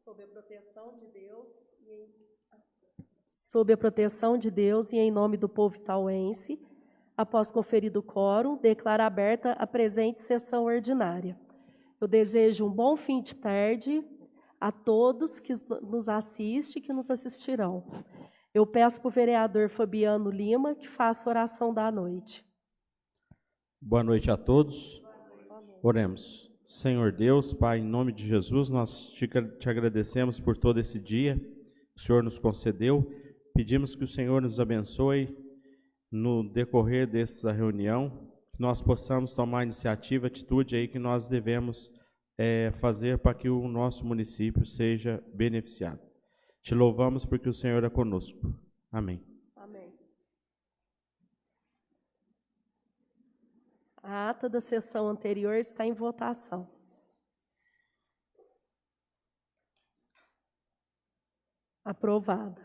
sob a proteção de Deus e em nome do povo itauense, após conferido o quórum, declaro aberta a presente sessão ordinária. Eu desejo um bom fim de tarde a todos que nos assistem e que nos assistirão. Eu peço para o vereador Fabiano Lima que faça a oração da noite. Boa noite a todos. Oremos. Senhor Deus, Pai, em nome de Jesus, nós te agradecemos por todo esse dia que o Senhor nos concedeu. Pedimos que o Senhor nos abençoe no decorrer dessa reunião, que nós possamos tomar iniciativa, atitude aí que nós devemos fazer para que o nosso município seja beneficiado. Te louvamos porque o Senhor é conosco. Amém. Amém. A ata da sessão anterior está em votação. Aprovada.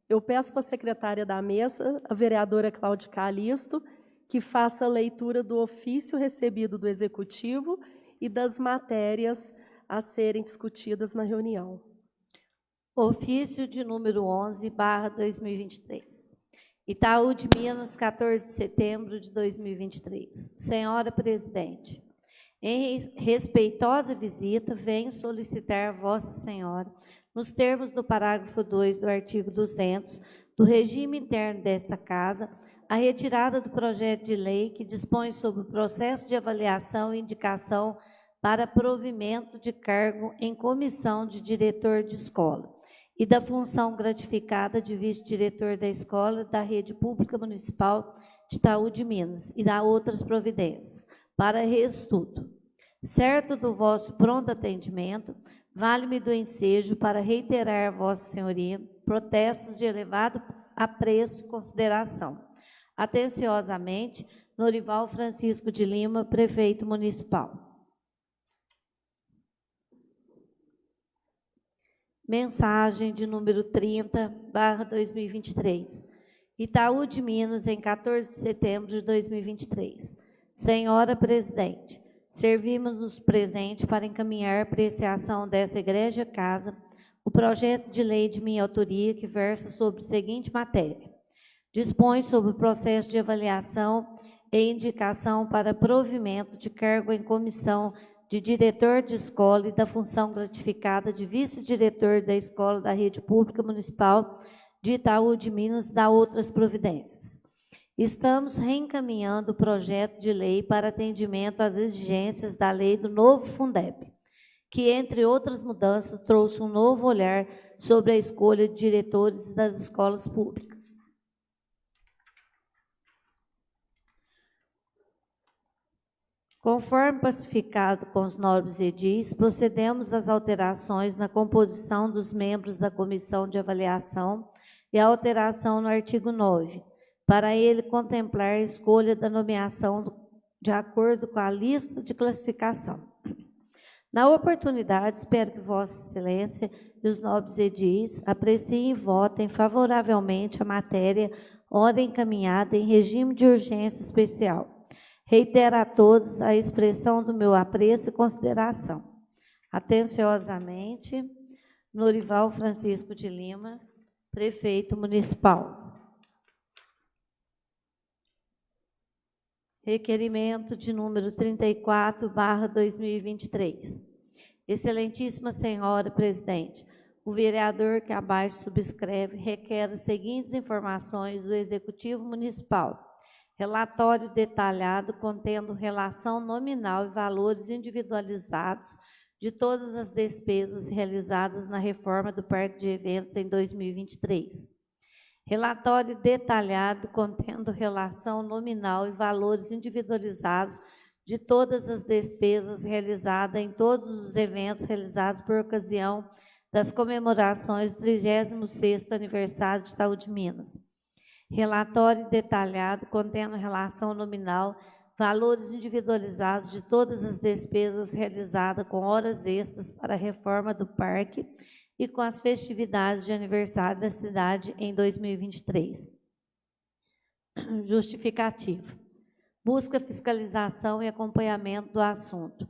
Eu peço para a secretária da mesa, a vereadora Cláudia Calisto, que faça a leitura do ofício recebido do Executivo e das matérias a serem discutidas na reunião. Ofício de número 11/2023. Itaú de Minas, 14 de setembro de 2023. Senhora Presidente, em respeitosa visita, venho solicitar a Vossa Senhora, nos termos do parágrafo 2 do artigo 200 do regime interno desta Casa, a retirada do projeto de lei que dispõe sobre o processo de avaliação e indicação para provimento de cargo em comissão de diretor de escola e da função gratificada de vice-diretor da escola da rede pública municipal de Itaú de Minas e da outras providências, para reestudo. Certo do vosso pronto atendimento, vale-me do ensejo para reiterar a Vossa Senhoria protestos de elevado apreço e consideração. Atenciosamente, Norival Francisco de Lima, prefeito municipal. Mensagem de número 30/2023. Itaú de Minas, em 14 de setembro de 2023. Senhora Presidente, servimos-nos presente para encaminhar a apreciação dessa egrégia Casa o projeto de lei de minha autoria que versa sobre a seguinte matéria. Dispõe sobre o processo de avaliação e indicação para provimento de cargo em comissão de diretor de escola e da função gratificada de vice-diretor da escola da rede pública municipal de Itaú de Minas e da outras providências. Estamos reencaminhando o projeto de lei para atendimento às exigências da lei do novo Fundeb, que, entre outras mudanças, trouxe um novo olhar sobre a escolha de diretores das escolas públicas. Conforme pacificado com os nobres edis, procedemos às alterações na composição dos membros da Comissão de Avaliação e a alteração no artigo 9, para ele contemplar a escolha da nomeação de acordo com a lista de classificação. Na oportunidade, espero que Vossa Excelência e os nobres edis apreciem e votem favoravelmente a matéria ora encaminhada em regime de urgência especial. Reitero a todos a expressão do meu apreço e consideração. Atenciosamente, Norival Francisco de Lima, prefeito municipal. Requerimento de número 34/2023. Excelentíssima Senhora Presidente, o vereador que abaixo subscreve requer as seguintes informações do Executivo Municipal. Relatório detalhado contendo relação nominal e valores individualizados de todas as despesas realizadas na reforma do Parque de Eventos em 2023. Relatório detalhado contendo relação nominal e valores individualizados de todas as despesas realizadas em todos os eventos realizados por ocasião das comemorações do 36º aniversário de Itaú de Minas. Relatório detalhado contendo relação nominal, valores individualizados de todas as despesas realizadas com horas extras para a reforma do parque e com as festividades de aniversário da cidade em 2023. Justificativa. Busca fiscalização e acompanhamento do assunto.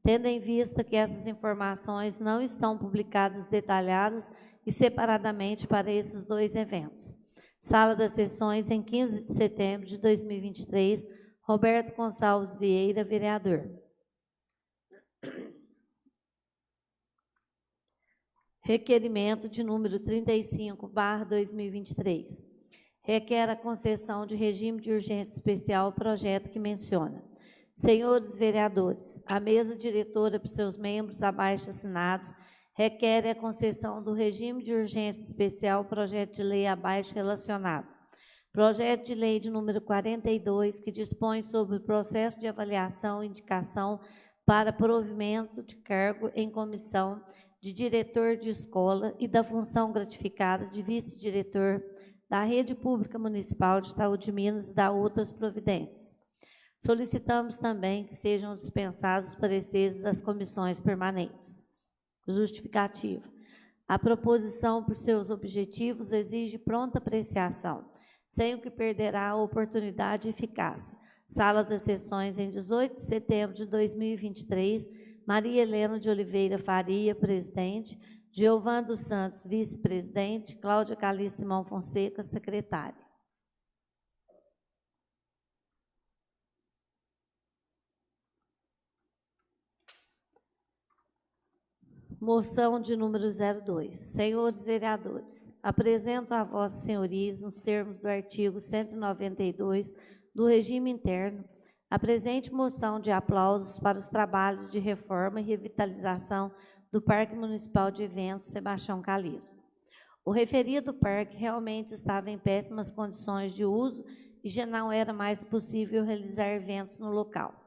tendo em vista que essas informações não estão publicadas detalhadas e separadamente para esses dois eventos. Sala das Sessões, em 15 de setembro de 2023, Roberto Gonçalves Vieira, vereador. Requerimento de número 35/2023. Requer a concessão de regime de urgência especial ao projeto que menciona. Senhores vereadores, a mesa diretora, por seus membros abaixo assinados, requer a concessão do regime de urgência especial ao projeto de lei abaixo relacionado. Projeto de lei de número 42, que dispõe sobre o processo de avaliação e indicação para provimento de cargo em comissão de diretor de escola e da função gratificada de vice-diretor da Rede Pública Municipal de Itaú de Minas e da outras providências. Solicitamos também que sejam dispensados os pareceres das comissões permanentes. Justificativa. A proposição, por seus objetivos, exige pronta apreciação, sem o que perderá a oportunidade e eficácia. Sala das Sessões, em 18 de setembro de 2023, Maria Helena de Oliveira Faria, presidente, Giovan dos Santos, vice-presidente, Cláudia Calice Simão Fonseca, secretária. Moção de número 02. Senhores vereadores, apresento a vossas senhorias, nos termos do artigo 192 do regime interno, a presente moção de aplausos para os trabalhos de reforma e revitalização do Parque Municipal de Eventos Sebastião Calixto. O referido parque realmente estava em péssimas condições de uso e já não era mais possível realizar eventos no local.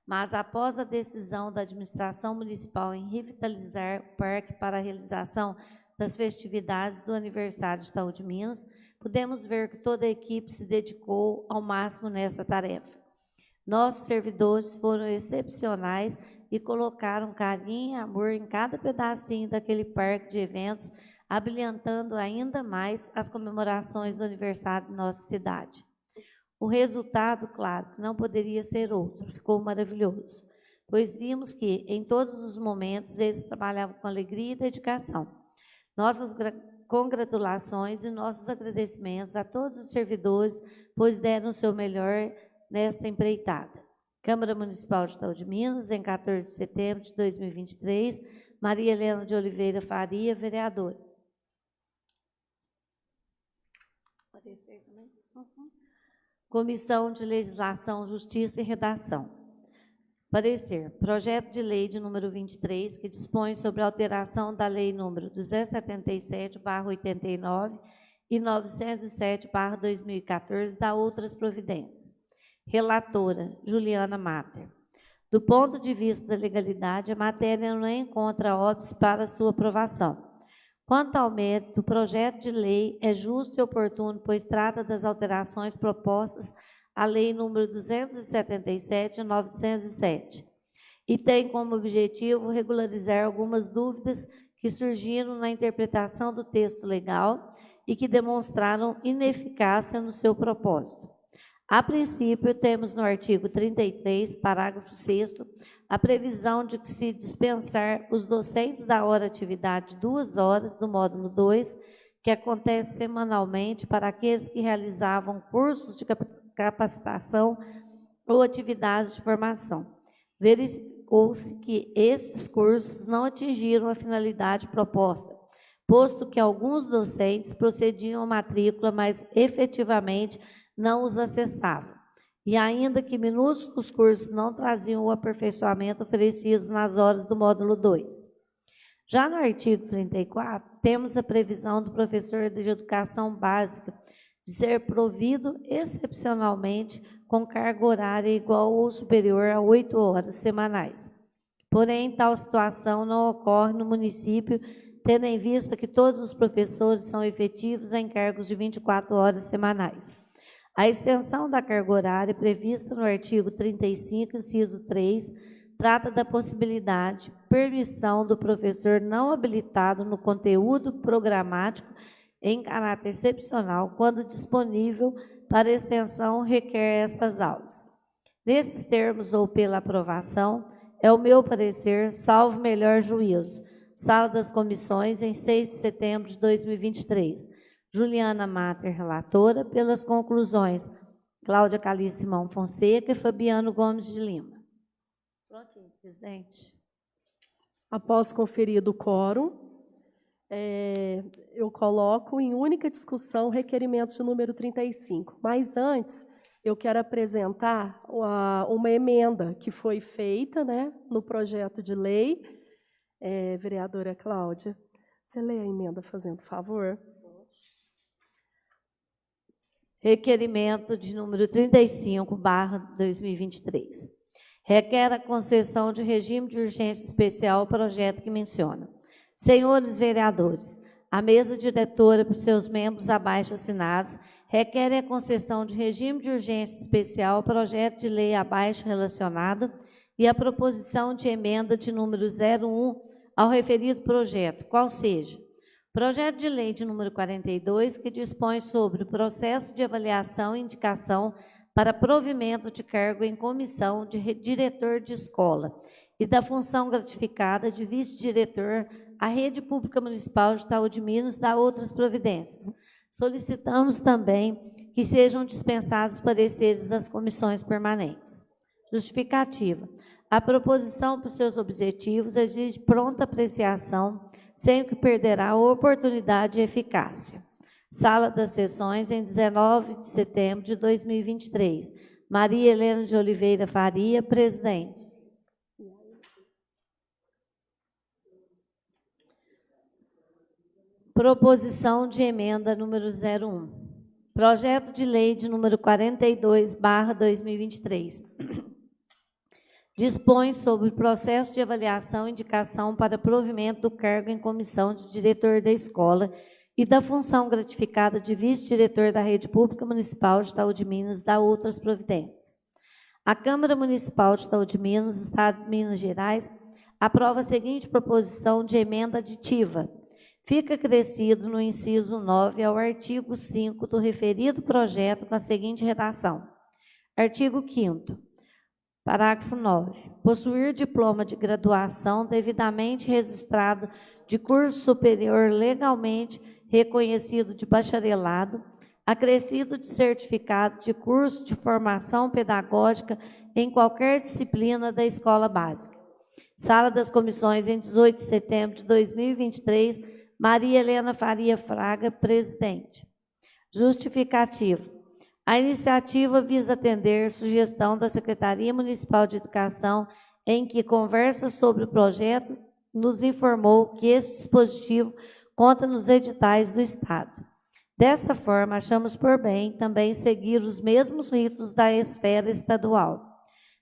Mas, após a decisão da administração municipal em revitalizar o parque para a realização das festividades do aniversário de Itaú de Minas, podemos ver que toda a equipe se dedicou ao máximo nessa tarefa. Nossos servidores foram excepcionais e colocaram carinho e amor em cada pedacinho daquele parque de eventos, abrilhantando ainda mais as comemorações do aniversário de nossa cidade. O resultado, claro, que não poderia ser outro, ficou maravilhoso, pois vimos que, em todos os momentos, eles trabalhavam com alegria e dedicação. Nossas congratulações e nossos agradecimentos a todos os servidores, pois deram o seu melhor nesta empreitada. Câmara Municipal de Itaú de Minas, em 14 de setembro de 2023, Maria Helena de Oliveira Faria, vereadora. Aparecer também? Comissão de Legislação, Justiça e Redação. Parecer. Projeto de lei de número 23, que dispõe sobre a alteração da lei número 277/89 e 907/2014, da outras providências. Relatora, Juliana Mater. Do ponto de vista da legalidade, a matéria não encontra óbice para sua aprovação. Quanto ao mérito, o projeto de lei é justo e oportuno, pois trata das alterações propostas à Lei nº 277 e 907, e tem como objetivo regularizar algumas dúvidas que surgiram na interpretação do texto legal e que demonstraram ineficácia no seu propósito. A princípio, temos no artigo 33, parágrafo 6º, a previsão de que se dispensar os docentes da hora atividade 2 horas do módulo 2, que acontece semanalmente para aqueles que realizavam cursos de capacitação ou atividades de formação. Verificou-se que esses cursos não atingiram a finalidade proposta, posto que alguns docentes procediam à matrícula, mas efetivamente não os acessavam, e ainda que minúsculos cursos não traziam o aperfeiçoamento oferecidos nas horas do módulo 2. Já no artigo 34, temos a previsão do professor de educação básica de ser provido excepcionalmente com carga horária igual ou superior a 8 horas semanais. Porém, tal situação não ocorre no município, tendo em vista que todos os professores são efetivos em cargos de 24 horas semanais. A extensão da carga horária prevista no artigo 35, inciso 3, trata da possibilidade, permissão do professor não habilitado no conteúdo programático em caráter excepcional, quando disponível para extensão, requer estas aulas. Nesses termos ou pela aprovação, é o meu parecer, salvo melhor juízo. Sala das Comissões, em 6 de setembro de 2023. Juliana Mater, relatora, pelas conclusões, Cláudia Calice Simão Fonseca e Fabiano Gomes de Lima. Prontinho, presidente. Após conferido o quórum, eu coloco em única discussão o requerimento de número 35. Mas antes, eu quero apresentar uma emenda que foi feita, né, no projeto de lei. Vereadora Cláudia, você lê a emenda fazendo favor? Requerimento de número 35/2023. Requer a concessão de regime de urgência especial ao projeto que menciona. Senhores vereadores, a mesa diretora, por seus membros abaixo assinados, requer a concessão de regime de urgência especial ao projeto de lei abaixo relacionado e a proposição de emenda de número 01 ao referido projeto, qual seja: projeto de lei de número 42, que dispõe sobre o processo de avaliação e indicação para provimento de cargo em comissão de diretor de escola e da função gratificada de vice-diretor à Rede Pública Municipal de Itaú de Minas, da outras providências. Solicitamos também que sejam dispensados os pareceres das comissões permanentes. Justificativa. A proposição, por seus objetivos, exige pronta apreciação, sem o que perderá a oportunidade e eficácia. Sala das Sessões, em 19 de setembro de 2023. Maria Helena de Oliveira Faria, presidente. Proposição de emenda número 01. Projeto de lei de número 42/2023. Dispõe sobre o processo de avaliação e indicação para provimento do cargo em comissão de diretor da escola e da função gratificada de vice-diretor da Rede Pública Municipal de Itaú de Minas, da outras providências. A Câmara Municipal de Itaú de Minas, Estado de Minas Gerais, aprova a seguinte proposição de emenda aditiva. Fica acrescido no inciso 9 ao artigo 5 do referido projeto com a seguinte redação. Artigo 5º. Parágrafo 9. Possuir diploma de graduação devidamente registrado de curso superior legalmente reconhecido de bacharelado, acrescido de certificado de curso de formação pedagógica em qualquer disciplina da escola básica. Sala das Comissões, em 18 de setembro de 2023, Maria Helena Faria Fraga, presidente. Justificativo. A iniciativa visa atender sugestão da Secretaria Municipal de Educação, em que conversa sobre o projeto, nos informou que esse dispositivo conta nos editais do Estado. Desta forma, achamos por bem também seguir os mesmos ritos da esfera estadual.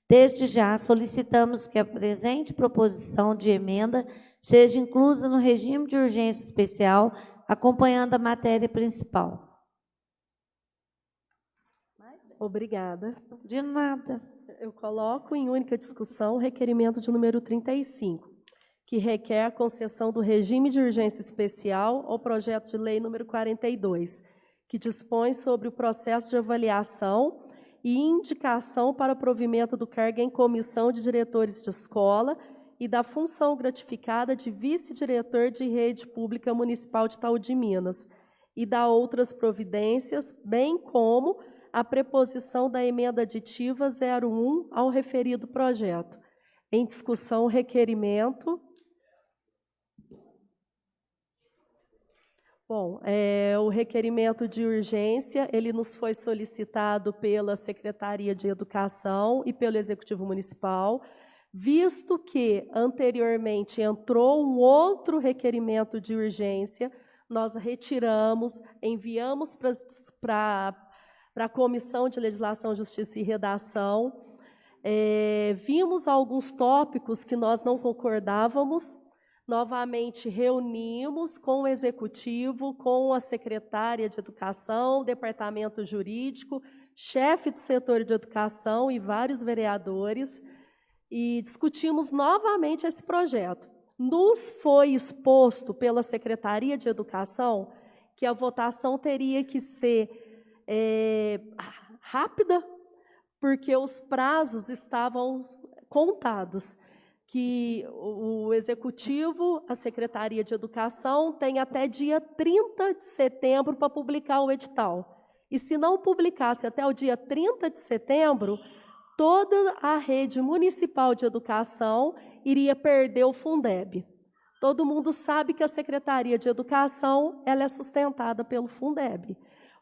Desde já, solicitamos que a presente proposição de emenda seja inclusa no regime de urgência especial, acompanhando a matéria principal. Obrigada. De nada. Eu coloco em única discussão o requerimento de número 35, que requer a concessão do regime de urgência especial ao projeto de lei número 42, que dispõe sobre o processo de avaliação e indicação para provimento do cargo em comissão de diretores de escola e da função gratificada de vice-diretor de Rede Pública Municipal de Itaú de Minas, e da outras providências, bem como a preposição da emenda aditiva 01 ao referido projeto. Em discussão, o requerimento. Bom, o requerimento de urgência, ele nos foi solicitado pela Secretaria de Educação e pelo Executivo Municipal, visto que anteriormente entrou um outro requerimento de urgência, nós retiramos, enviamos para a Comissão de Legislação, Justiça e Redação. Vimos alguns tópicos que nós não concordávamos, novamente reunimos com o Executivo, com a Secretária de Educação, Departamento Jurídico, chefe do setor de Educação e vários vereadores, e discutimos novamente esse projeto. Nos foi exposto pela Secretaria de Educação que a votação teria que ser rápida, porque os prazos estavam contados. que o Executivo, a Secretaria de Educação, tem até dia 30 de setembro para publicar o edital. E se não publicasse até o dia 30 de setembro, toda a rede municipal de educação iria perder o Fundeb. Todo mundo sabe que a Secretaria de Educação ela é sustentada pelo Fundeb.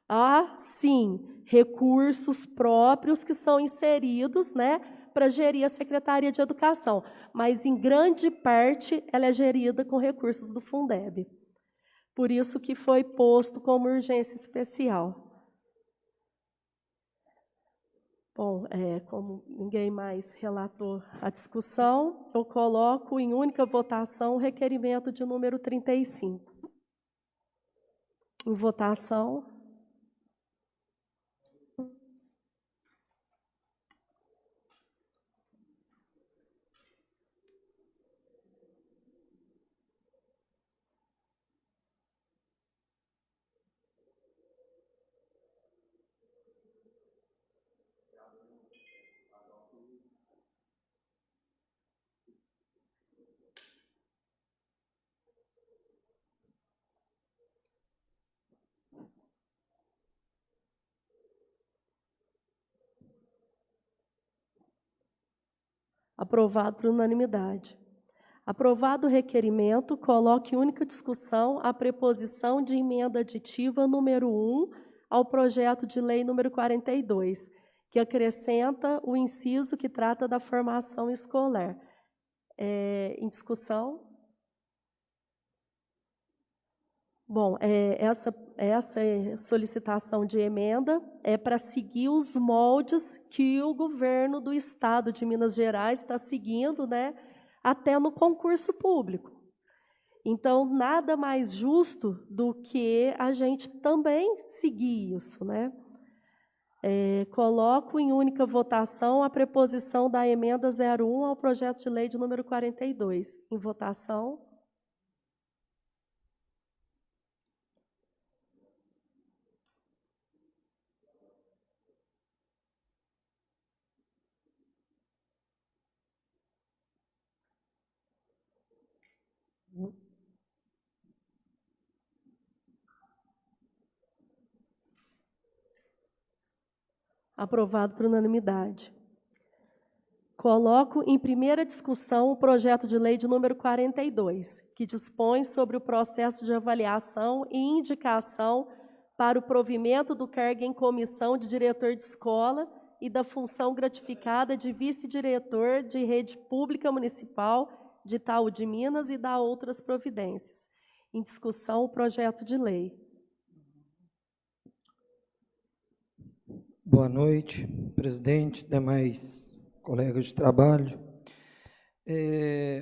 Há, sim, recursos próprios que são inseridos, né, para gerir a Secretaria de Educação, mas, em grande parte, ela é gerida com recursos do Fundeb. Por isso que foi posto como urgência especial. Bom, como ninguém mais relatou a discussão, eu coloco em única votação o requerimento de número 35. Em votação. Aprovado por unanimidade. Aprovado o requerimento, coloque em única discussão a preposição de emenda aditiva número 1 ao projeto de lei número 42, que acrescenta o inciso que trata da formação escolar. Em discussão? Bom, essa solicitação de emenda é para seguir os moldes que o governo do Estado de Minas Gerais está seguindo, né, até no concurso público. Então, nada mais justo do que a gente também seguir isso, né? Coloco em única votação a preposição da emenda 01 ao projeto de lei de número 42. Em votação. Aprovado por unanimidade. Coloco em primeira discussão o projeto de lei de número 42, que dispõe sobre o processo de avaliação e indicação para o provimento do cargo em comissão de diretor de escola e da função gratificada de vice-diretor de rede pública municipal de Itaú de Minas e da outras providências. Em discussão, o projeto de lei. Boa noite, presidente, demais colegas de trabalho.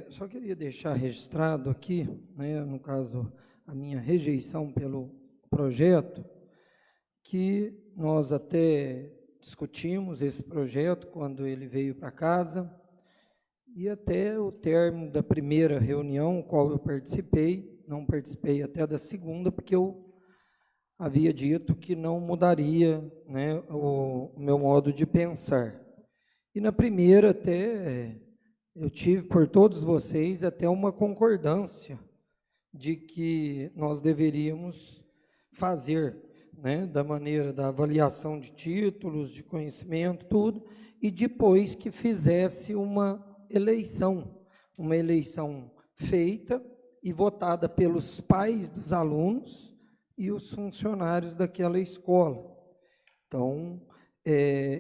Só queria deixar registrado aqui, né, no caso, a minha rejeição pelo projeto, que nós até discutimos esse projeto quando ele veio para casa, e até o término da primeira reunião, qual eu participei, não participei até da segunda, porque eu havia dito que não mudaria, né, o meu modo de pensar. E na primeira até eu tive por todos vocês até uma concordância de que nós deveríamos fazer, né, da maneira da avaliação de títulos, de conhecimento, tudo, e depois que fizesse uma eleição feita e votada pelos pais dos alunos e os funcionários daquela escola. Então,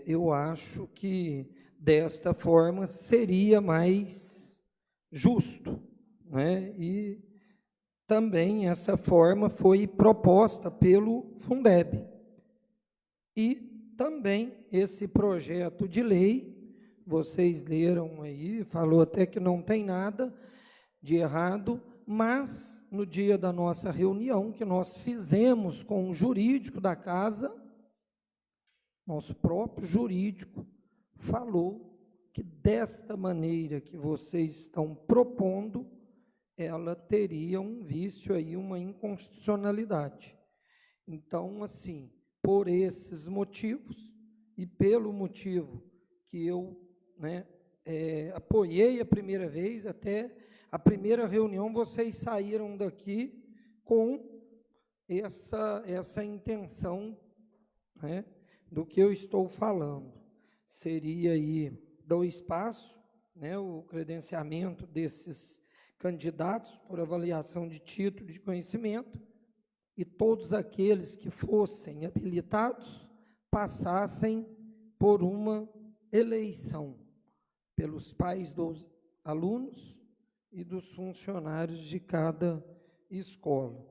eu acho que desta forma seria mais justo, né? E também essa forma foi proposta pelo Fundeb. E também esse projeto de lei, vocês leram aí, falou até que não tem nada de errado, mas no dia da nossa reunião, que nós fizemos com o jurídico da casa, nosso próprio jurídico falou que desta maneira que vocês estão propondo, ela teria um vício aí, uma inconstitucionalidade. Então, assim, por esses motivos e pelo motivo que eu, né, apoiei a primeira vez, até a primeira reunião vocês saíram daqui com essa intenção, né, do que eu estou falando. Seria aí dar o espaço, né, o credenciamento desses candidatos por avaliação de título de conhecimento, e todos aqueles que fossem habilitados passassem por uma eleição pelos pais dos alunos e dos funcionários de cada escola.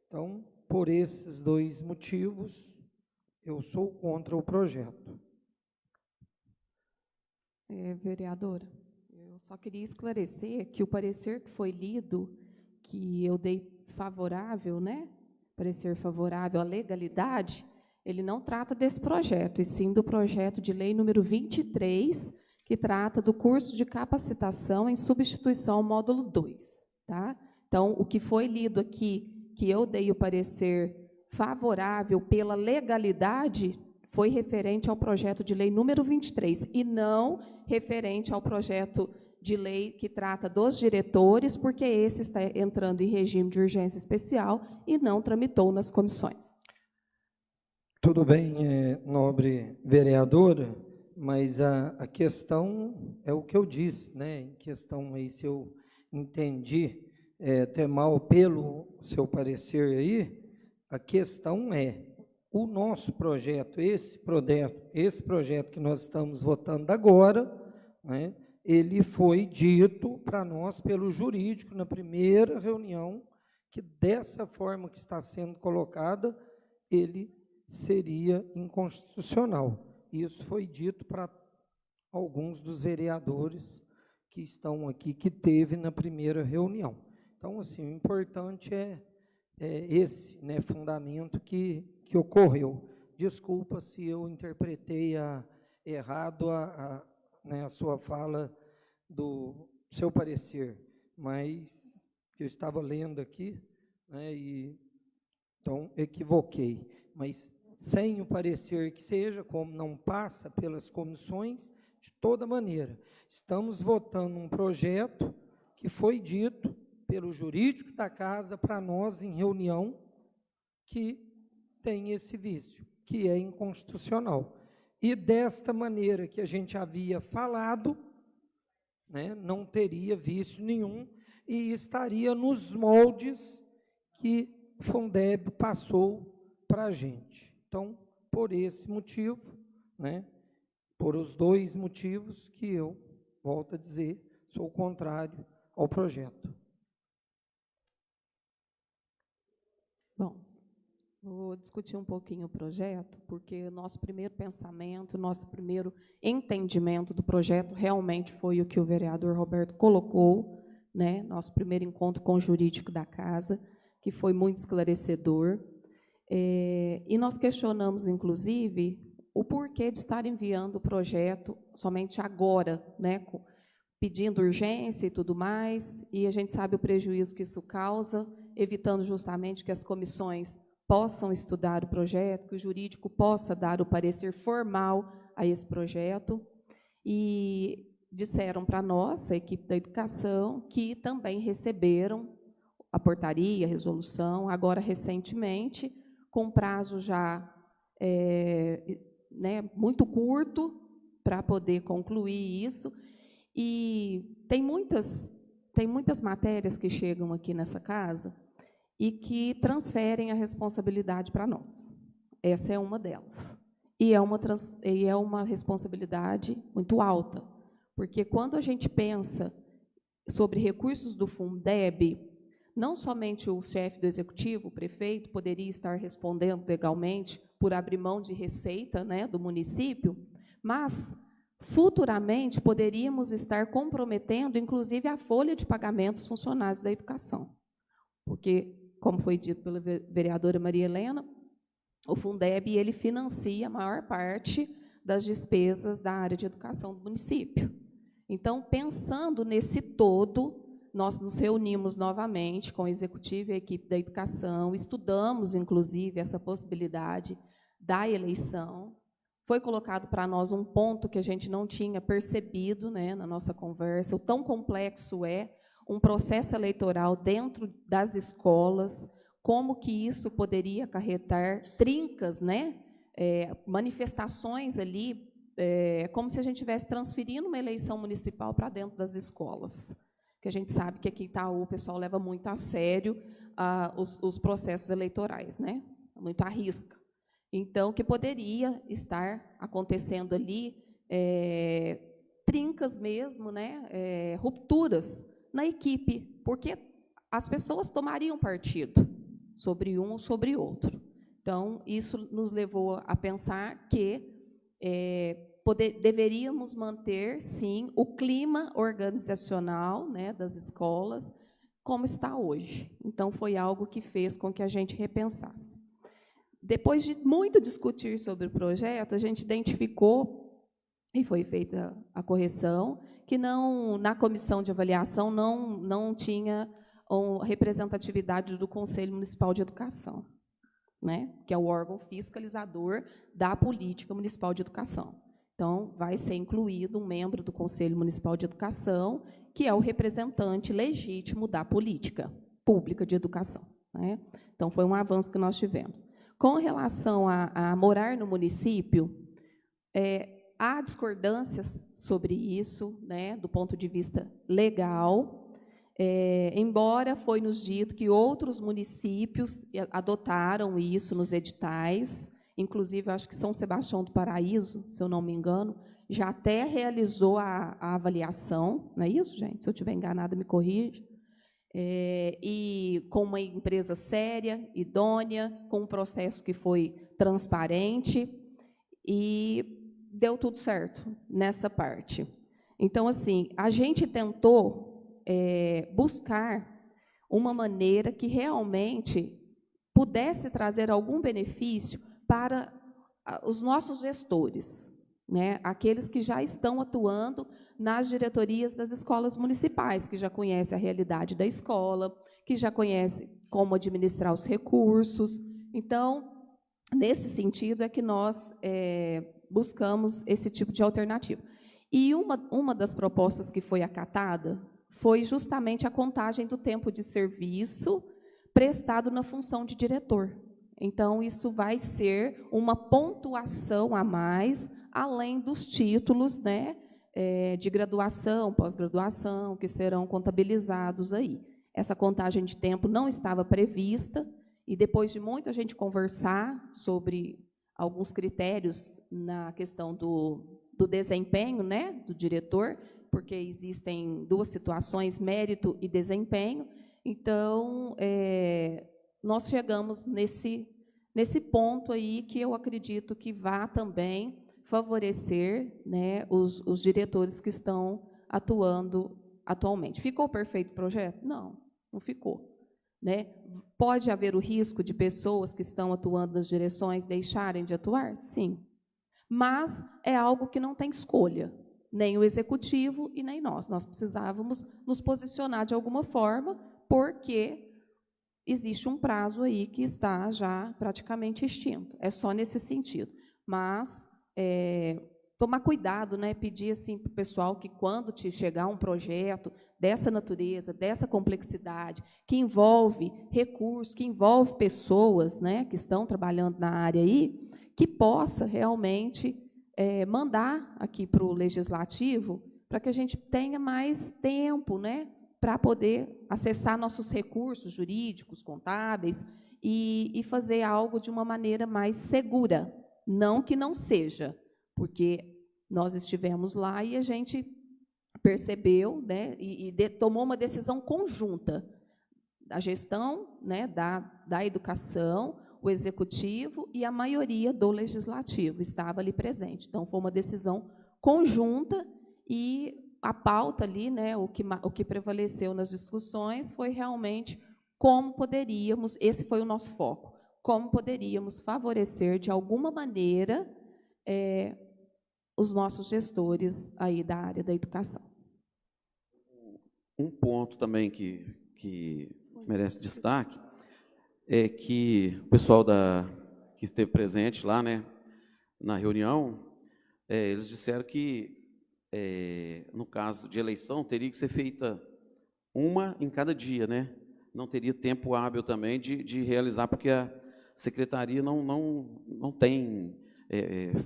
Então, por esses dois motivos, eu sou contra o projeto. Vereadora, eu só queria esclarecer que o parecer que foi lido, que eu dei favorável, né? Parecer favorável à legalidade, ele não trata desse projeto, e sim do projeto de lei número 23, que trata do curso de capacitação em substituição ao módulo 2. Tá? Então, o que foi lido aqui, que eu dei o parecer favorável pela legalidade, foi referente ao projeto de lei número 23, e não referente ao projeto de lei que trata dos diretores, porque esse está entrando em regime de urgência especial e não tramitou nas comissões. Tudo bem, nobre vereadora, mas a questão é o que eu disse, né? Em questão aí, se eu entendi até mal pelo seu parecer aí, a questão é, o nosso projeto, esse projeto que nós estamos votando agora, né, ele foi dito para nós pelo jurídico na primeira reunião, que dessa forma que está sendo colocada, ele seria inconstitucional. Isso foi dito para alguns dos vereadores que estão aqui, que teve na primeira reunião. Então, assim, o importante é esse, né, fundamento que ocorreu. Desculpa se eu interpretei errado a sua fala do seu parecer, mas eu estava lendo aqui, né, e então equivoquei. Mas sem o parecer que seja, como não passa pelas comissões, de toda maneira, estamos votando um projeto que foi dito pelo jurídico da casa para nós em reunião, que tem esse vício, que é inconstitucional. E desta maneira que a gente havia falado, né, não teria vício nenhum e estaria nos moldes que o Fundeb passou para a gente. Então, por esse motivo, né, por os dois motivos que eu, volto a dizer, sou contrário ao projeto. Bom, vou discutir um pouquinho o projeto, porque o nosso primeiro pensamento, nosso primeiro entendimento do projeto realmente foi o que o vereador Roberto colocou, né? Nosso primeiro encontro com o jurídico da casa, que foi muito esclarecedor. E nós questionamos, inclusive, o porquê de estar enviando o projeto somente agora, né? Pedindo urgência e tudo mais, e a gente sabe o prejuízo que isso causa, evitando justamente que as comissões possam estudar o projeto, que o jurídico possa dar o parecer formal a esse projeto. E disseram para nós, a equipe da educação, que também receberam a portaria, a resolução, agora recentemente, com prazo já muito curto para poder concluir isso. E tem muitas matérias que chegam aqui nessa casa e que transferem a responsabilidade para nós. Essa é uma delas. E é uma responsabilidade muito alta, porque quando a gente pensa sobre recursos do Fundeb, não somente o chefe do executivo, o prefeito, poderia estar respondendo legalmente por abrir mão de receita, né, do município, mas futuramente poderíamos estar comprometendo, inclusive, a folha de pagamento dos funcionários da educação. Porque, como foi dito pela vereadora Maria Helena, o Fundeb ele financia a maior parte das despesas da área de educação do município. Então, pensando nesse todo, nós nos reunimos novamente com o executivo e a equipe da educação, estudamos, inclusive, essa possibilidade da eleição, Foi colocado para nós um ponto que a gente não tinha percebido, né, na nossa conversa, o tão complexo é um processo eleitoral dentro das escolas, como que isso poderia acarretar trincas, né, manifestações ali, como se a gente estivesse transferindo uma eleição municipal para dentro das escolas. Que a gente sabe que aqui em Itaú o pessoal leva muito a sério os processos eleitorais, né, muito à risca. Então, que poderia estar acontecendo ali trincas mesmo, né, rupturas na equipe, porque as pessoas tomariam partido sobre um ou sobre outro. Então, isso nos levou a pensar que deveríamos manter, sim, o clima organizacional, né, das escolas, como está hoje. Então, foi algo que fez com que a gente repensasse. Depois de muito discutir sobre o projeto, a gente identificou, e foi feita a correção, que na comissão de avaliação não tinha representatividade do Conselho Municipal de Educação, né, que é o órgão fiscalizador da política municipal de educação. Então, vai ser incluído um membro do Conselho Municipal de Educação, que é o representante legítimo da política pública de educação, né? Então, foi um avanço que nós tivemos. Com relação a morar no município, há discordâncias sobre isso, né, do ponto de vista legal, embora foi nos dito que outros municípios adotaram isso nos editais, inclusive, acho que São Sebastião do Paraíso, se eu não me engano, já até realizou a avaliação, não é isso, gente? Se eu estiver enganada, me corrija. E com uma empresa séria, idônea, com um processo que foi transparente, e deu tudo certo nessa parte. Então, assim, a gente tentou buscar uma maneira que realmente pudesse trazer algum benefício para os nossos gestores, né, aqueles que já estão atuando nas diretorias das escolas municipais, que já conhecem a realidade da escola, que já conhecem como administrar os recursos. Então, nesse sentido é que nós buscamos esse tipo de alternativa. E uma das propostas que foi acatada foi justamente a contagem do tempo de serviço prestado na função de diretor. Então, isso vai ser uma pontuação a mais, além dos títulos, né, de graduação, pós-graduação, que serão contabilizados aí. Essa contagem de tempo não estava prevista, e depois de muito a gente conversar sobre alguns critérios na questão do desempenho, né, do diretor, porque existem duas situações, mérito e desempenho. Então, nós chegamos nesse ponto aí que eu acredito que vá também favorecer, né, os diretores que estão atuando atualmente. Ficou perfeito o projeto? Não, não ficou, né? Pode haver o risco de pessoas que estão atuando nas direções deixarem de atuar? Sim. Mas é algo que não tem escolha, nem o executivo e nem nós. Nós precisávamos nos posicionar de alguma forma, porque existe um prazo aí que está já praticamente extinto. É só nesse sentido. Mas tomar cuidado, né? Pedir assim para o pessoal que, quando te chegar um projeto dessa natureza, dessa complexidade, que envolve recursos, que envolve pessoas, né, que estão trabalhando na área aí, que possa realmente mandar aqui para o Legislativo, para que a gente tenha mais tempo, né, para poder acessar nossos recursos jurídicos, contábeis, e fazer algo de uma maneira mais segura. Não que não seja, porque nós estivemos lá e a gente percebeu, né, e tomou uma decisão conjunta. A gestão, né, da educação, o executivo e a maioria do legislativo estava ali presente. Então, foi uma decisão conjunta, e a pauta ali, né, o que prevaleceu nas discussões foi realmente como poderíamos, esse foi o nosso foco, como poderíamos favorecer de alguma maneira os nossos gestores aí da área da educação. Um ponto também que merece destaque é que o pessoal que esteve presente lá, né, na reunião, eles disseram que, no caso de eleição, teria que ser feita uma em cada dia, né? Não teria tempo hábil também de realizar, porque a secretaria não tem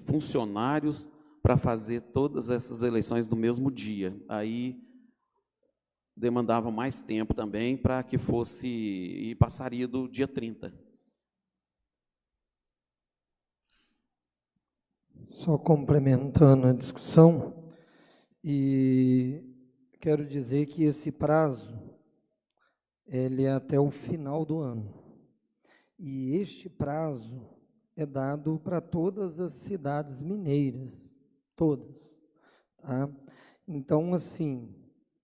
funcionários para fazer todas essas eleições no mesmo dia. Aí demandava mais tempo também para que fosse, e passaria do dia 30. Só complementando a discussão, e quero dizer que esse prazo, ele é até o final do ano. E este prazo é dado para todas as cidades mineiras, todas. Tá? Então, assim,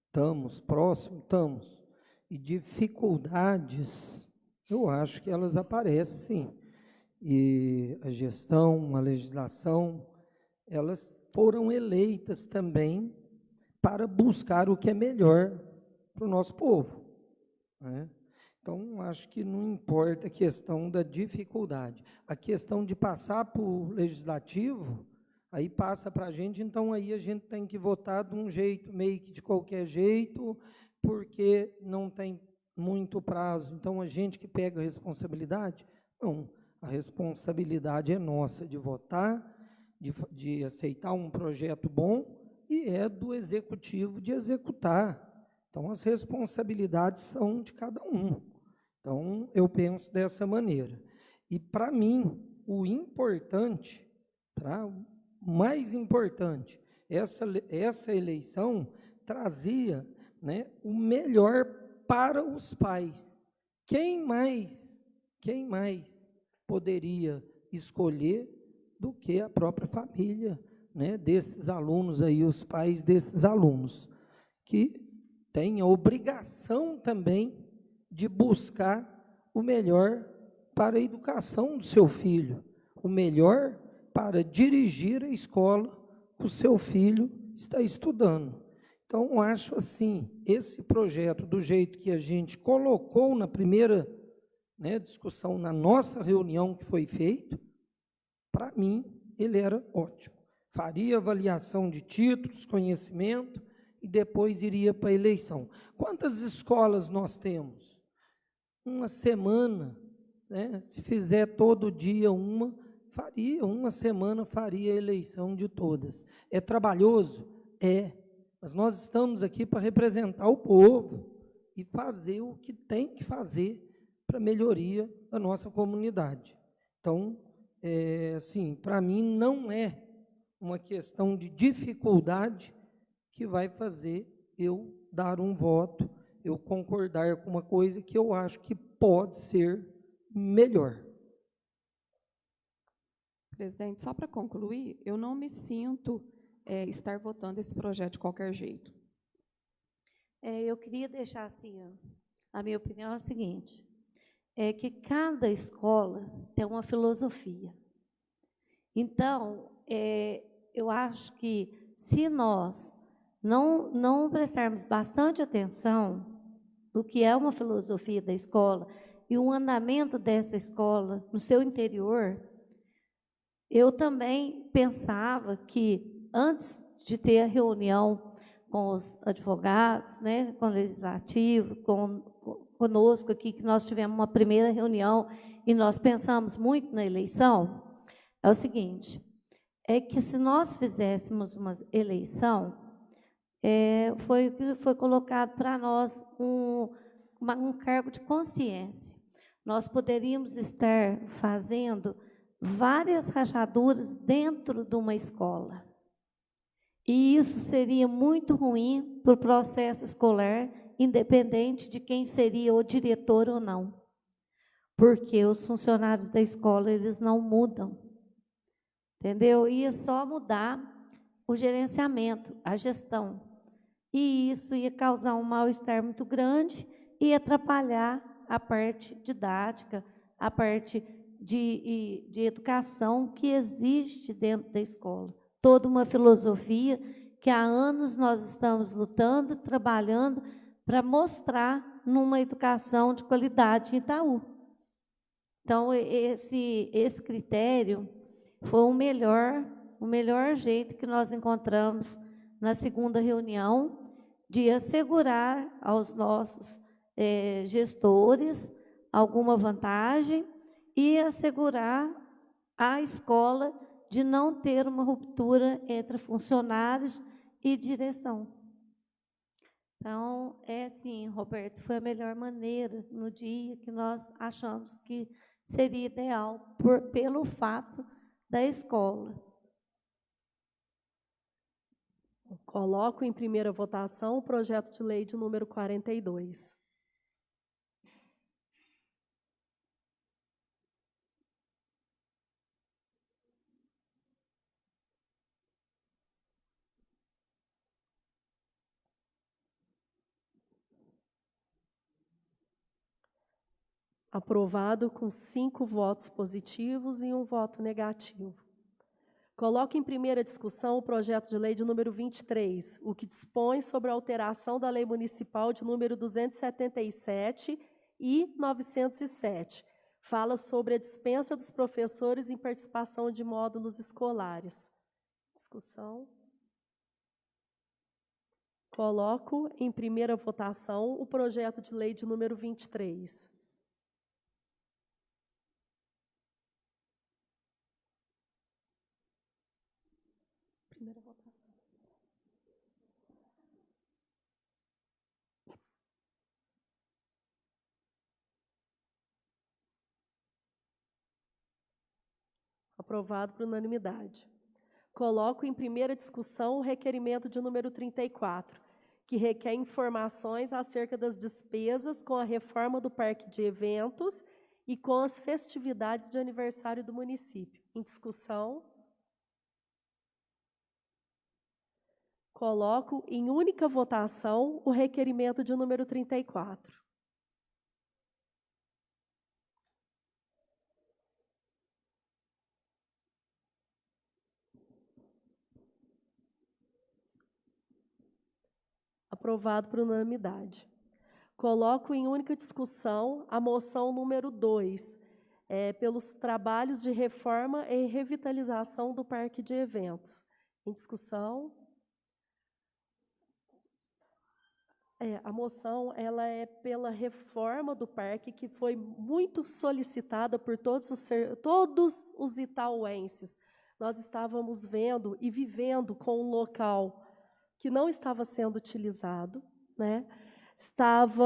estamos próximos, estamos. E dificuldades, eu acho que elas aparecem, sim. E a gestão, a legislação, elas foram eleitas também para buscar o que é melhor para o nosso povo, né? Então, acho que não importa a questão da dificuldade. A questão de passar para o legislativo, aí passa para a gente, então aí a gente tem que votar de um jeito, meio que de qualquer jeito, porque não tem muito prazo. Então, a gente que pega a responsabilidade? Não. A responsabilidade é nossa de votar, de aceitar um projeto bom, e é do executivo de executar. Então, as responsabilidades são de cada um. Então, eu penso dessa maneira. E, para mim, o importante, o mais importante, essa eleição trazia, né, o melhor para os pais. Quem mais poderia escolher do que a própria família, né, desses alunos aí, os pais desses alunos, que têm a obrigação também de buscar o melhor para a educação do seu filho, o melhor para dirigir a escola que o seu filho está estudando. Então, acho assim, esse projeto, do jeito que a gente colocou na primeira, né, discussão, na nossa reunião que foi feito, para mim, ele era ótimo. Faria avaliação de títulos, conhecimento, e depois iria para a eleição. Quantas escolas nós temos? Uma semana, né? Se fizer todo dia uma semana faria a eleição de todas. É trabalhoso? É, mas nós estamos aqui para representar o povo e fazer o que tem que fazer para a melhoria da nossa comunidade. Então, assim, para mim não é uma questão de dificuldade que vai fazer eu dar um voto, eu concordar com uma coisa que eu acho que pode ser melhor. Presidente, só para concluir, eu não me sinto estar votando esse projeto de qualquer jeito. Eu queria deixar assim, a minha opinião é a seguinte, que cada escola tem uma filosofia. Então, eu acho que se nós não prestarmos bastante atenção do que é uma filosofia da escola e o andamento dessa escola no seu interior, eu também pensava que, antes de ter a reunião com os advogados, né, com o legislativo, conosco aqui, que nós tivemos uma primeira reunião e nós pensamos muito na eleição, é o seguinte, é que se nós fizéssemos uma eleição, foi colocado para nós um cargo de consciência. Nós poderíamos estar fazendo várias rachaduras dentro de uma escola. E isso seria muito ruim para o processo escolar, independente de quem seria o diretor ou não. Porque os funcionários da escola, eles não mudam. Entendeu? Ia só mudar o gerenciamento, a gestão. E isso ia causar um mal-estar muito grande e atrapalhar a parte didática, a parte de educação que existe dentro da escola. Toda uma filosofia que há anos nós estamos lutando, trabalhando para mostrar numa educação de qualidade em Itaú. Então, esse critério, foi o melhor jeito que nós encontramos na segunda reunião de assegurar aos nossos gestores alguma vantagem e assegurar à escola de não ter uma ruptura entre funcionários e direção. Então, sim, Roberto, foi a melhor maneira no dia que nós achamos que seria ideal pelo fato da escola. Coloco em primeira votação o projeto de lei de número 42. Aprovado com 5 votos positivos e 1 voto negativo. Coloco em primeira discussão o projeto de lei de número 23, o que dispõe sobre a alteração da lei municipal de número 277 e 907. Fala sobre a dispensa dos professores em participação de módulos escolares. Discussão. Coloco em primeira votação o projeto de lei de número 23. Primeira votação. Aprovado por unanimidade. Coloco em primeira discussão o requerimento de número 34, que requer informações acerca das despesas com a reforma do parque de eventos e com as festividades de aniversário do município. Em discussão. Coloco em única votação o requerimento de número 34. Aprovado por unanimidade. Coloco em única discussão a moção número 2, pelos trabalhos de reforma e revitalização do parque de eventos. Em discussão. A moção ela é pela reforma do parque, que foi muito solicitada por todos os itauenses. Nós estávamos vendo e vivendo com um local que não estava sendo utilizado, né? Estava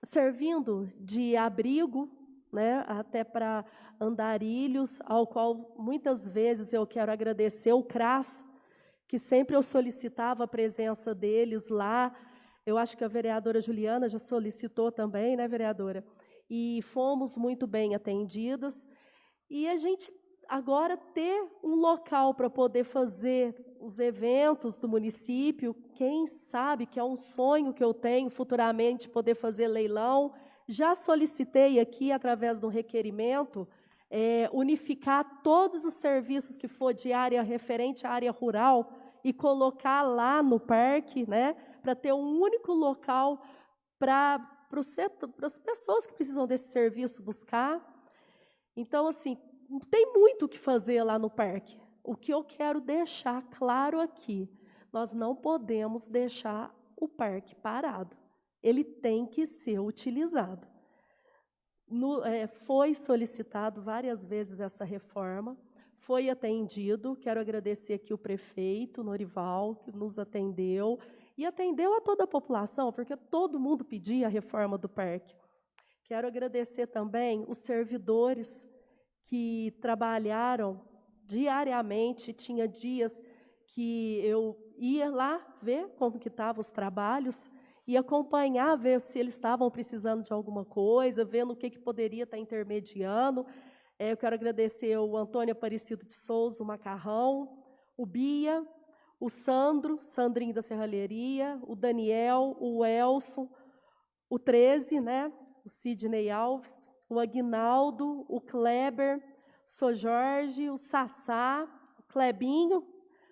servindo de abrigo, né? Até para andarilhos, ao qual muitas vezes eu quero agradecer o CRAS, que sempre eu solicitava a presença deles lá. Eu acho que a vereadora Juliana já solicitou também, né, vereadora? E fomos muito bem atendidas. E a gente agora ter um local para poder fazer os eventos do município, quem sabe, que é um sonho que eu tenho futuramente, poder fazer leilão. Já solicitei aqui, através do requerimento, unificar todos os serviços que for de área referente à área rural e colocar lá no parque, né, para ter um único local para as pessoas que precisam desse serviço buscar. Então, assim, tem muito o que fazer lá no parque. O que eu quero deixar claro aqui, nós não podemos deixar o parque parado. Ele tem que ser utilizado. Foi solicitado várias vezes essa reforma, foi atendido. Quero agradecer aqui o prefeito Norival, que nos atendeu, e atendeu a toda a população, porque todo mundo pedia a reforma do parque. Quero agradecer também os servidores que trabalharam diariamente. Tinha dias que eu ia lá ver como que estavam os trabalhos e acompanhar, ver se eles estavam precisando de alguma coisa, vendo o que poderia estar intermediando. Eu quero agradecer o Antônio Aparecido de Souza, o Macarrão, o Bia, o Sandrinho da Serralheria, o Daniel, o Elson, o 13, né? O Sidney Alves, o Aguinaldo, o Kleber, o Sô Jorge, o Sassá, o Clebinho,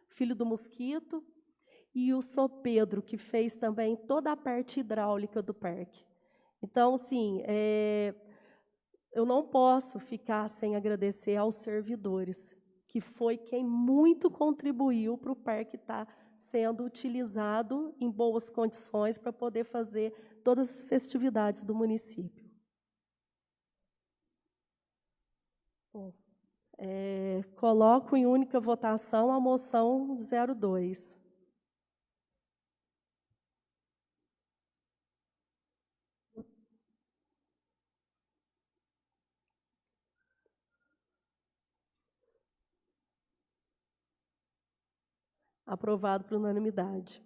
filho do Mosquito, e o Sô Pedro, que fez também toda a parte hidráulica do parque. Então, assim, eu não posso ficar sem agradecer aos servidores, que foi quem muito contribuiu para o parque estar sendo utilizado em boas condições para poder fazer todas as festividades do município. Bom, coloco em única votação a moção 02. Aprovado por unanimidade.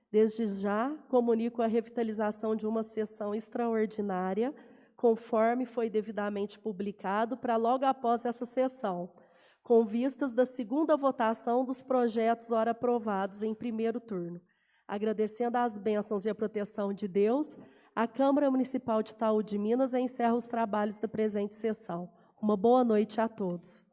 Desde já, comunico a revitalização de uma sessão extraordinária, conforme foi devidamente publicado, para logo após essa sessão, com vistas da segunda votação dos projetos ora aprovados em primeiro turno. Agradecendo as bênçãos e a proteção de Deus, a Câmara Municipal de Itaú de Minas encerra os trabalhos da presente sessão. Uma boa noite a todos.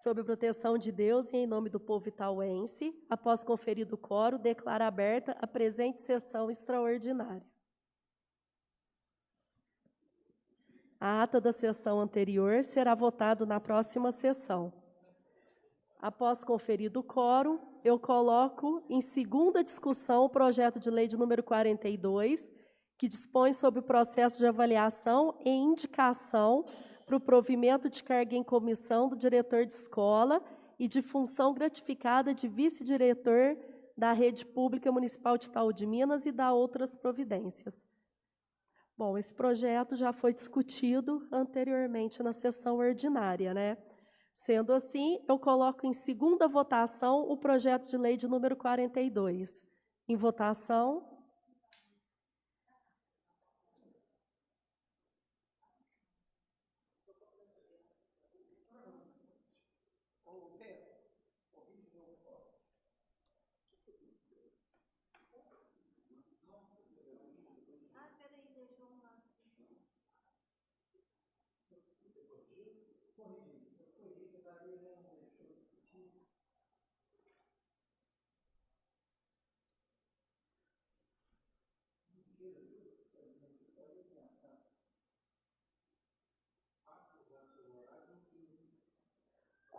Sob a proteção de Deus e em nome do povo itauense, após conferido o quórum, declaro aberta a presente sessão extraordinária. A ata da sessão anterior será votada na próxima sessão. Após conferido o quórum, eu coloco em segunda discussão o projeto de lei de número 42, que dispõe sobre o processo de avaliação e indicação para o provimento de carga em comissão do diretor de escola e de função gratificada de vice-diretor da Rede Pública Municipal de Itaú de Minas e da outras providências. Bom, esse projeto já foi discutido anteriormente na sessão ordinária, né? Sendo assim, eu coloco em segunda votação o projeto de lei de número 42. Em votação.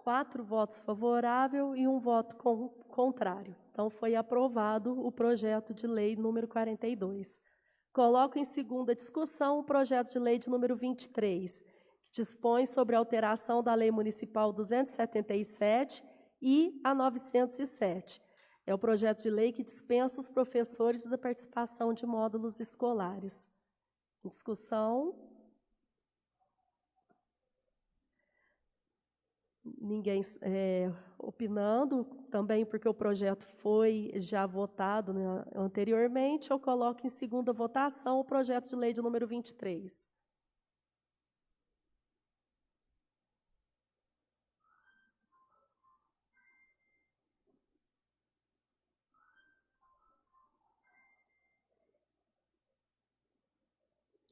Quatro votos favoráveis e um voto contrário. Então, foi aprovado o projeto de lei número 42. Coloco em segunda discussão o projeto de lei de número 23, que dispõe sobre a alteração da Lei Municipal 277 e a 907. É o projeto de lei que dispensa os professores da participação de módulos escolares. Em discussão. Ninguém opinando, também porque o projeto foi já votado, né, anteriormente, eu coloco em segunda votação o projeto de lei de número 23.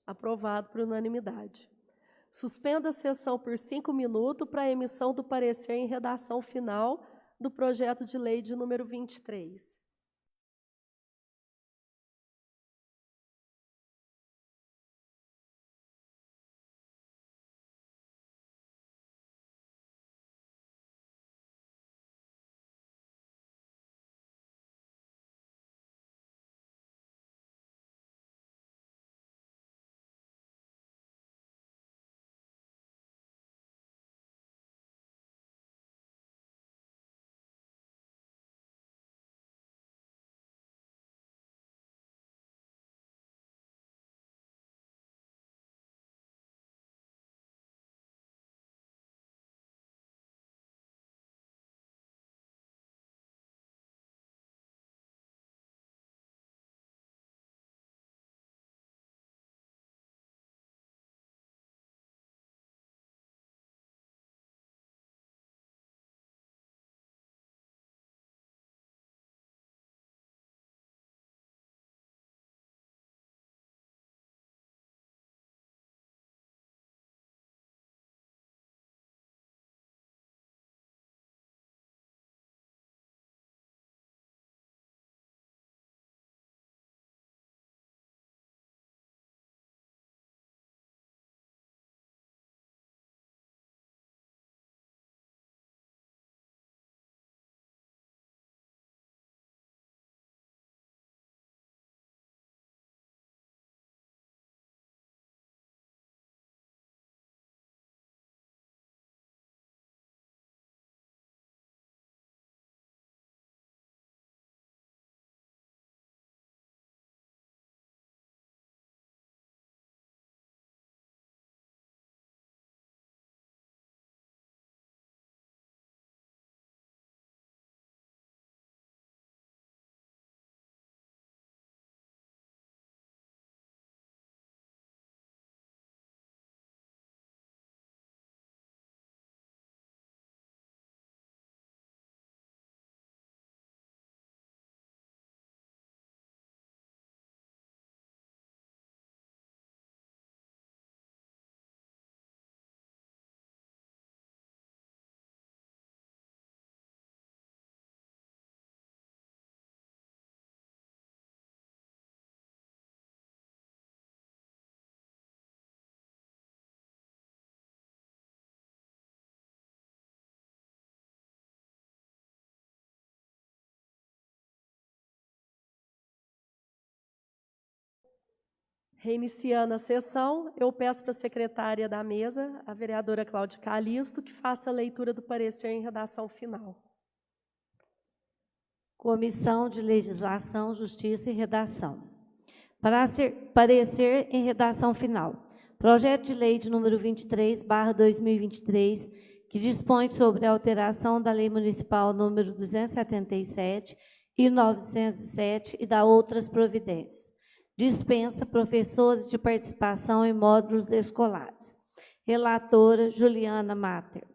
Aprovado por unanimidade. Suspenda a sessão por 5 minutos para a emissão do parecer em redação final do projeto de lei de número 23. Reiniciando a sessão, eu peço para a secretária da mesa, a vereadora Cláudia Calisto, que faça a leitura do parecer em redação final. Comissão de Legislação, Justiça e Redação. Parecer em redação final. Projeto de lei de número 23/2023, que dispõe sobre a alteração da Lei Municipal número 277 e 907 e da outras providências. Dispensa professores de participação em módulos escolares. Relatora Juliana Mater.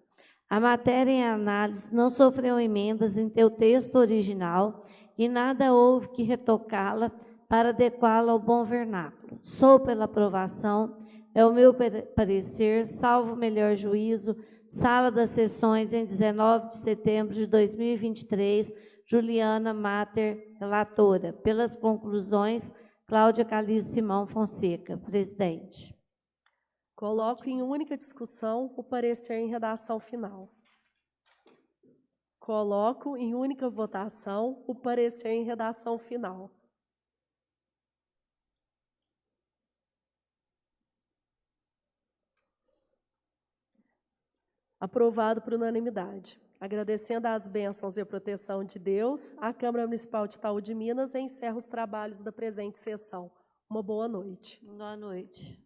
A matéria em análise não sofreu emendas em teu texto original e nada houve que retocá-la para adequá-la ao bom vernáculo. Sou pela aprovação, é o meu parecer, salvo melhor juízo, sala das sessões em 19 de setembro de 2023, Juliana Mater, relatora. Pelas conclusões, Cláudia Calisto Simão Fonseca, presidente. Coloco em única discussão o parecer em redação final. Coloco em única votação o parecer em redação final. Aprovado por unanimidade. Agradecendo as bênçãos e a proteção de Deus, a Câmara Municipal de Itaú de Minas encerra os trabalhos da presente sessão. Uma boa noite. Boa noite.